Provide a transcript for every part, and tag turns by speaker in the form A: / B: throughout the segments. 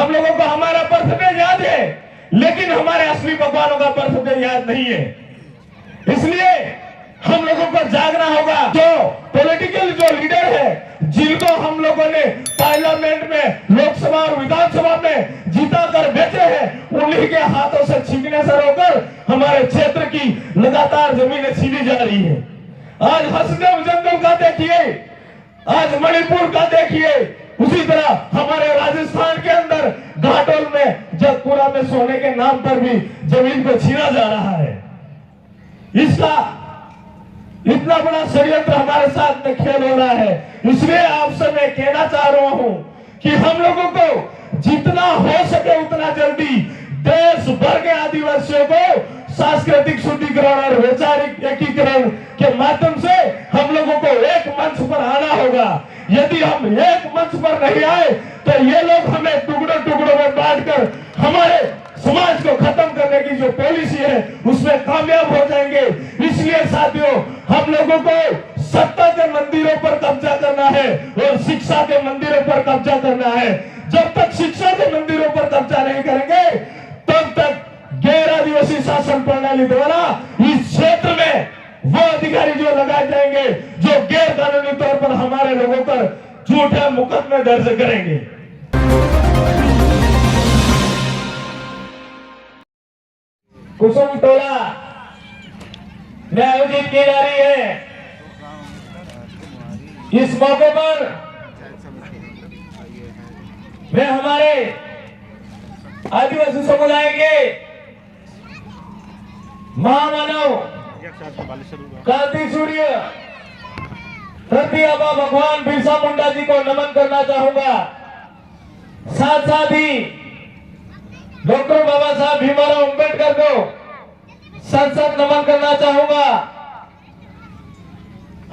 A: हम लोगों को हमारा बर्थडे याद है, लेकिन हमारे असली भगवानों का बर्थडे याद नहीं है। इसलिए हम लोगों को जागना होगा। जो पॉलिटिकल जो लीडर है, जिनको हम लोगों ने पार्लियामेंट में, लोकसभा और विधानसभा में जीता कर भेजे हैं, उन्हीं के हाथों से छीनने से रोकर हमारे क्षेत्र की लगातार जमीनें छीनी जा रही है। आज हसदेव जंगल का देखिए, आज मणिपुर का देखिए, उसी तरह हमारे राजस्थान के अंदर घाटोल में, जगपुरा में सोने के नाम पर भी जमीन को छीना जा रहा है। इसका इतना बड़ा षड्यंत्र हमारे साथ में खेल हो रहा है। इसलिए आपसे मैं कहना चाह रहा हूं कि हम लोगों को जितना हो सके उतना जल्दी देश भर के आदिवासियों को सांस्कृतिक शुद्धिकरण और वैचारिक एकीकरण के माध्यम से हम लोगों को एक मंच पर आना होगा। यदि हम एक मंच पर नहीं आए तो ये लोग हमें टुकड़ों टुकड़ों में बांटकर हमारे समाज को खत्म करने की जो पॉलिसी है उसमें कामयाब हो जाएंगे। इसलिए साथियों, हम लोगों को सत्ता के मंदिरों पर कब्जा करना है और शिक्षा के मंदिरों पर कब्जा करना है। जब तक शिक्षा के मंदिरों पर कब्जा नहीं करेंगे तब तक गैर आदिवासी शासन प्रणाली द्वारा इस क्षेत्र में वो अधिकारी जो लगाए जाएंगे जो गैर कानूनी तौर पर हमारे लोगों पर झूठे मुकदमे दर्ज करेंगे। कुसुम टोला में आयोजित की जा रही है। इस मौके पर मैं हमारे आदिवासी समुदाय के महामानव क्रांति सूर्य धरती आबा भगवान बिरसा मुंडा जी को नमन करना चाहूंगा। साथ साथ ही डॉक्टर बाबा साहब भीमराव अंबेडकर को संसद नमन करना चाहूंगा।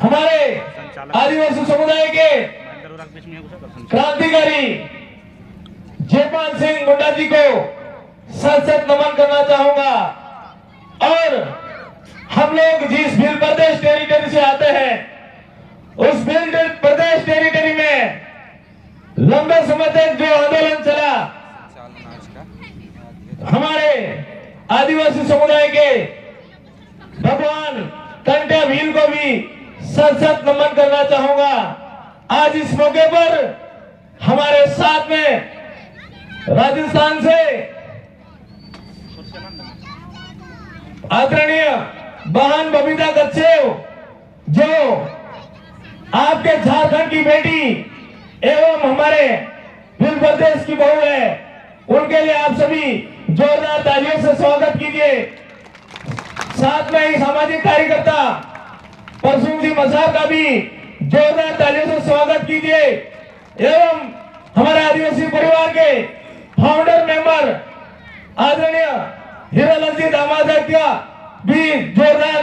A: हमारे आदिवासी समुदाय के क्रांतिकारी जयपाल सिंह मुंडा जी को संसद नमन करना चाहूंगा। और हम लोग जिस भील प्रदेश टेरिटरी से आते हैं, उस भील प्रदेश टेरिटरी में लंबे समय तक जो आंदोलन चला, हमारे आदिवासी समुदाय के भगवान कंटे भील को भी संसद नमन करना चाहूंगा। आज इस मौके पर हमारे साथ में राजस्थान से आदरणीय बहन बबीता गच्छेव, जो आपके झारखंड की बेटी एवं हमारे भील प्रदेश की बहू है, उनके लिए आप सभी जोरदार तालियों से स्वागत कीजिए। साथ में ही सामाजिक कार्यकर्ता परसुम जी मसार का भी जोरदार तालियों से स्वागत कीजिए एवं हमारे आदिवासी परिवार के फाउंडर मेंबर आदरणीय हीरालाल जी दामादर का भी जोरदार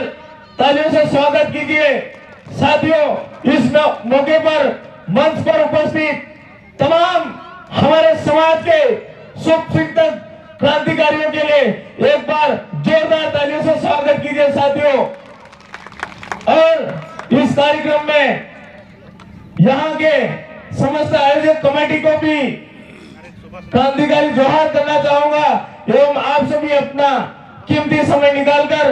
A: तालियों से स्वागत कीजिए। साथियों, इस मौके पर मंच पर उपस्थित तमाम हमारे समाज के शुभचिंतक क्रांतिकारियों के लिए एक बार जोरदार तालियों से स्वागत कीजिए साथियों। और इस कार्यक्रम में यहाँ के समस्त आयोजक कमेटी को भी क्रांतिकारी जोहार करना चाहूंगा एवं आप सभी अपना कीमती समय निकालकर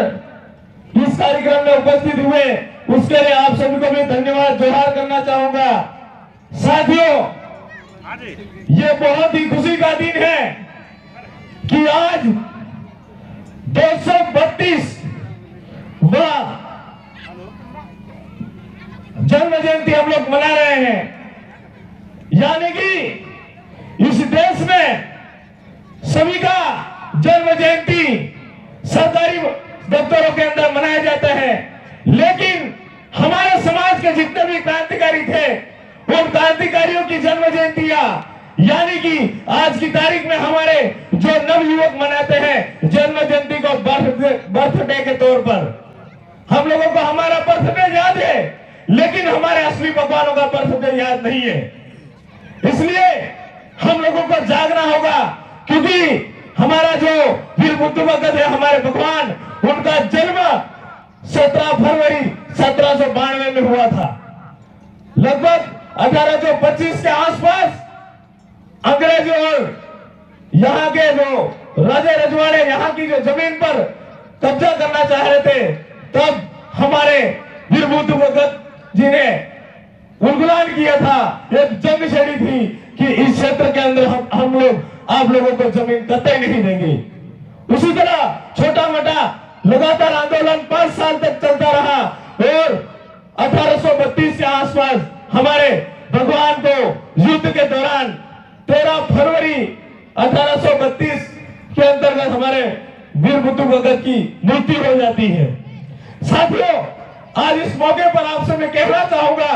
A: इस कार्यक्रम में उपस्थित हुए, उसके लिए आप सभी को भी धन्यवाद जोहार करना चाहूंगा। साथियों, ये बहुत ही खुशी का दिन है कि आज 232 जन्म जयंती हम लोग मना रहे हैं। यानी कि इस देश में सभी का जन्म जयंती सरकारी दफ्तरों के अंदर मनाया जाता है, लेकिन हमारे समाज के जितने भी क्रांतिकारी थे उन क्रांतिकारियों की जन्म जयंतियां, यानी कि आज की तारीख में हमारे जो नवयुवक मनाते हैं जन्म जयंती को बर्थडे के तौर पर, हम लोगों को हमारा बर्थडे याद है, लेकिन हमारे असली भगवानों का बर्थडे याद नहीं है। इसलिए हम लोगों को जागना होगा, क्योंकि हमारा जो वीर बुद्ध भगत है, हमारे भगवान, उनका जन्म 17 फरवरी 1792 में हुआ था। लगभग 1825 के आसपास अंग्रेजों और यहाँ के जो राजे रजवाड़े यहाँ की जो जमीन पर कब्जा करना चाह रहे थे, तब हमारे वीर बुद्धगत जी ने उल्गुलान किया था, एक जंग छेड़ी थी कि इस क्षेत्र के अंदर हम लोग आप लोगों को जमीन कतई नहीं देंगे। उसी तरह छोटा मोटा लगातार आंदोलन 5 साल तक चलता रहा और 1832 के आसपास हमारे भगवान को युद्ध के दौरान 13 फरवरी 1832 के अंतर्गत हमारे वीर बुद्धगत की मृत्यु हो जाती है। साथियों, आज इस मौके पर आपसे मैं कहना चाहूंगा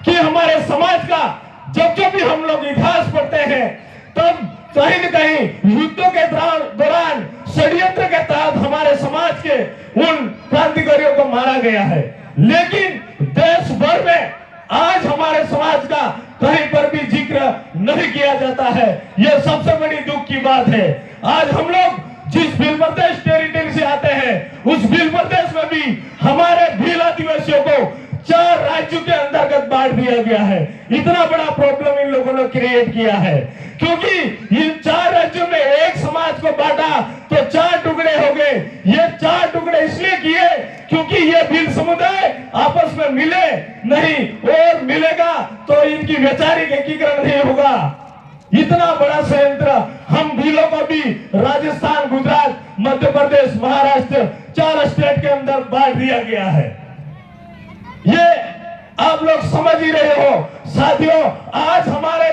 A: कि हमारे समाज का जब भी हम लोग इतिहास पढ़ते हैं, तब कहीं न कहीं युद्धों के दौरान षड्यंत्र के तहत हमारे समाज के उन क्रांतिकारियों को मारा गया है, लेकिन देश भर में आज हमारे समाज का कहीं पर भी जिक्र नहीं किया जाता है। यह सबसे बड़ी दुख की बात है। आज हम लोग जिस भील प्रदेश टेरिटरी से आते हैं, उस भील प्रदेश में भी हमारे भील आदिवासियों को 4 राज्यों के अंतर्गत बांट दिया गया है। इतना बड़ा प्रॉब्लम इन लोगों ने क्रिएट किया है, क्योंकि इन 4 राज्यों में एक समाज को बांटा तो 4 टुकड़े हो गए। ये 4 टुकड़े इसलिए किए क्योंकि ये भील समुदाय आपस में मिले नहीं, और मिलेगा तो इनकी वैचारिक एकीकरण नहीं होगा। इतना बड़ा संयंत्र हम भीलों को भी राजस्थान, गुजरात, मध्य प्रदेश, महाराष्ट्र 4 स्टेट के अंदर बांट दिया गया है। ये आप लोग समझ ही रहे हो। साथियों, आज हमारे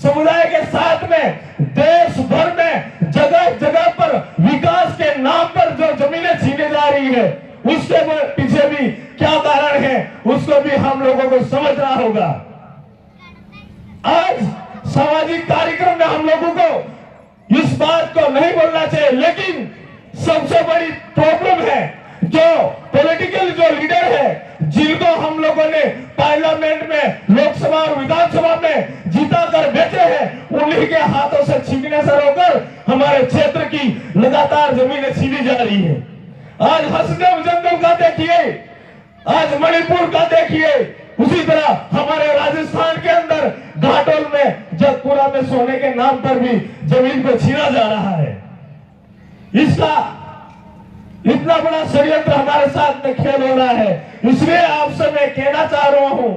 A: समुदाय के साथ में देश भर में जगह जगह पर विकास के नाम पर जो जमीनें छीने जा रही है, उसके पीछे भी क्या कारण है, उसको भी हम लोगों को समझना होगा। आज सामाजिक कार्यक्रम में हम लोगों को इस बात को नहीं बोलना चाहिए, लेकिन सबसे बड़ी प्रॉब्लम है जो पॉलिटिकल जो लीडर है, जिनको हम लोगों ने पार्लियामेंट में, लोकसभा और विधानसभा में जीता कर भेजे हैं, उन्हीं के हाथों से छीनने से रोकर हमारे क्षेत्र की लगातार जमीनें छीनी जा रही है। आज हसदेव जंगल का देखिए, आज मणिपुर का देखिए, उसी तरह हमारे राजस्थान के अंदर घाटोल में, जगपुरा में सोने के नाम पर भी जमीन को छीना जा रहा है। इसका इतना बड़ा षड्यंत्र हमारे साथ में खेल हो रहा है। इसलिए आपसे मैं कहना चाह रहा हूं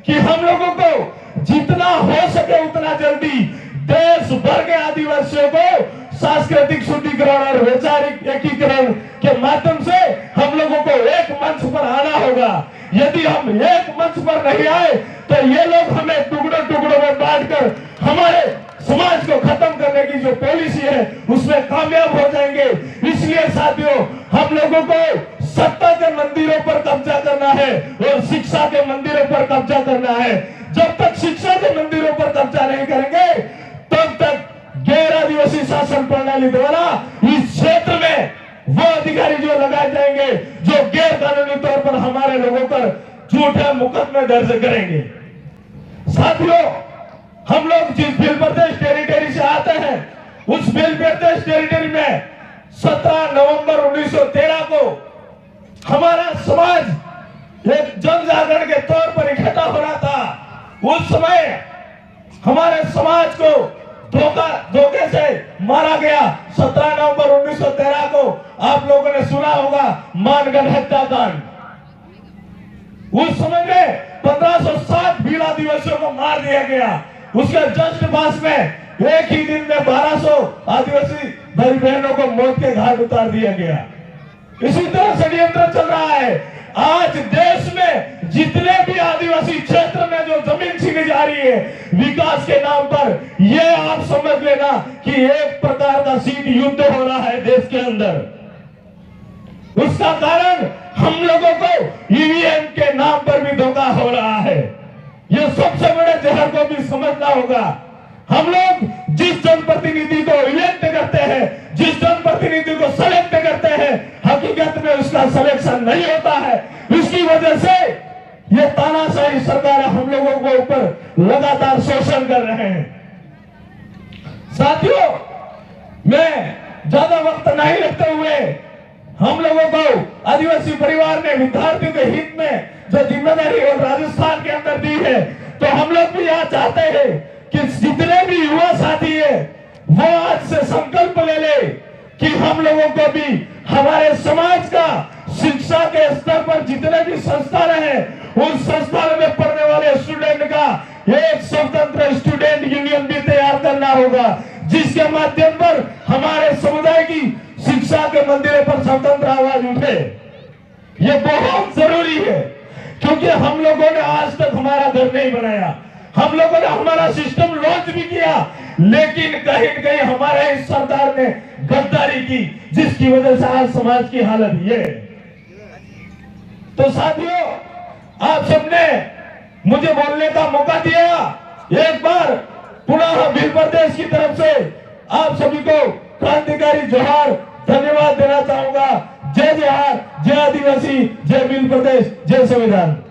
A: कि हम लोगों को जितना हो सके उतना जल्दी देश भर के आदिवासियों को सांस्कृतिक शुद्धिकरण और वैचारिक एकीकरण के माध्यम से हम लोगों को एक मंच पर आना होगा। यदि हम एक मंच पर नहीं आए तो ये लोग हमें टुकड़ों टुकड़ों में बांटकर हमारे समाज को खत्म करने की जो पॉलिसी है उसमें कामयाब हो जाएंगे। इसलिए साथियों, हम लोगों को सत्ता के मंदिरों पर कब्जा करना है और शिक्षा के मंदिरों पर कब्जा करना है। जब तक शिक्षा के मंदिरों पर कब्जा नहीं करेंगे, तब तक गैर आदिवासी शासन प्रणाली द्वारा इस क्षेत्र में वो अधिकारी जो लगाए जाएंगे जो गैर कानूनी तौर पर हमारे लोगों पर झूठे मुकदमे दर्ज करेंगे। साथियों, हम लोग जिस भील प्रदेश टेरिटरी से आते हैं, उस भील प्रदेश टेरिटरी में 17 नवंबर 1913 को हमारा समाज एक जन जागरण के तौर पर इकट्ठा हो रहा था। उस समय हमारे समाज को धोखे से मारा गया। 17 नवंबर 1913 को आप लोगों ने सुना होगा मानगढ़ हत्याकांड। उस समय में 1507 भील आदिवासियों को मार दिया गया। उसके जस्ट पास में एक ही दिन में 1200 आदिवासी भाई बहनों को मौत के घाट उतार दिया गया। इसी तरह षड्यंत्र चल रहा है। आज देश में जितने भी आदिवासी क्षेत्र में जो जमीन छीनी जा रही है विकास के नाम पर, ये आप समझ लेना कि एक प्रकार का शीत युद्ध हो रहा है देश के अंदर। उसका कारण हम लोगों को ईवीएम के नाम पर भी धोखा हो रहा है। ये सबसे बड़े जहर को भी समझना होगा। हम लोग जिस जनप्रतिनिधि को इलेक्ट करते हैं, जिस जनप्रतिनिधि को सेलेक्ट करते हैं, हकीकत में उसका सिलेक्शन नहीं होता है। इसकी वजह से ये तानाशाही सरकार हम लोगों को ऊपर लगातार शोषण कर रहे हैं। साथियों, मैं ज्यादा वक्त नहीं लगते हुए हम लोगों को आदिवासी परिवार ने विद्यार्थियों के हित में जो जिम्मेदारी और राजस्थान के अंदर दी है, तो हम लोग भी यहाँ चाहते हैं कि जितने भी युवा साथी है वो आज से संकल्प ले ले कि हम लोगों को भी हमारे समाज का शिक्षा के स्तर पर जितने भी संस्थान हैं, उन संस्थानों में पढ़ने वाले स्टूडेंट का एक स्वतंत्र स्टूडेंट यूनियन भी तैयार करना होगा, जिसके माध्यम पर हमारे समुदाय की शिक्षा के मंदिरों पर स्वतंत्र आवाज उठे। ये बहुत जरूरी है, क्योंकि हम लोगों ने आज तक हमारा घर नहीं बनाया, हम लोगों ने हमारा सिस्टम लॉन्च भी किया, लेकिन कहीं न कहीं हमारे इस सरकार ने गद्दारी की, जिसकी वजह से आज समाज की हालत ये। तो साथियों, आप सबने मुझे बोलने का मौका दिया। एक बार पुनः भील प्रदेश की तरफ से आप सभी को क्रांतिकारी जोहार, धन्यवाद देना चाहूंगा। जय जोहार, जय आदिवासी, जय भील प्रदेश, जय संविधान।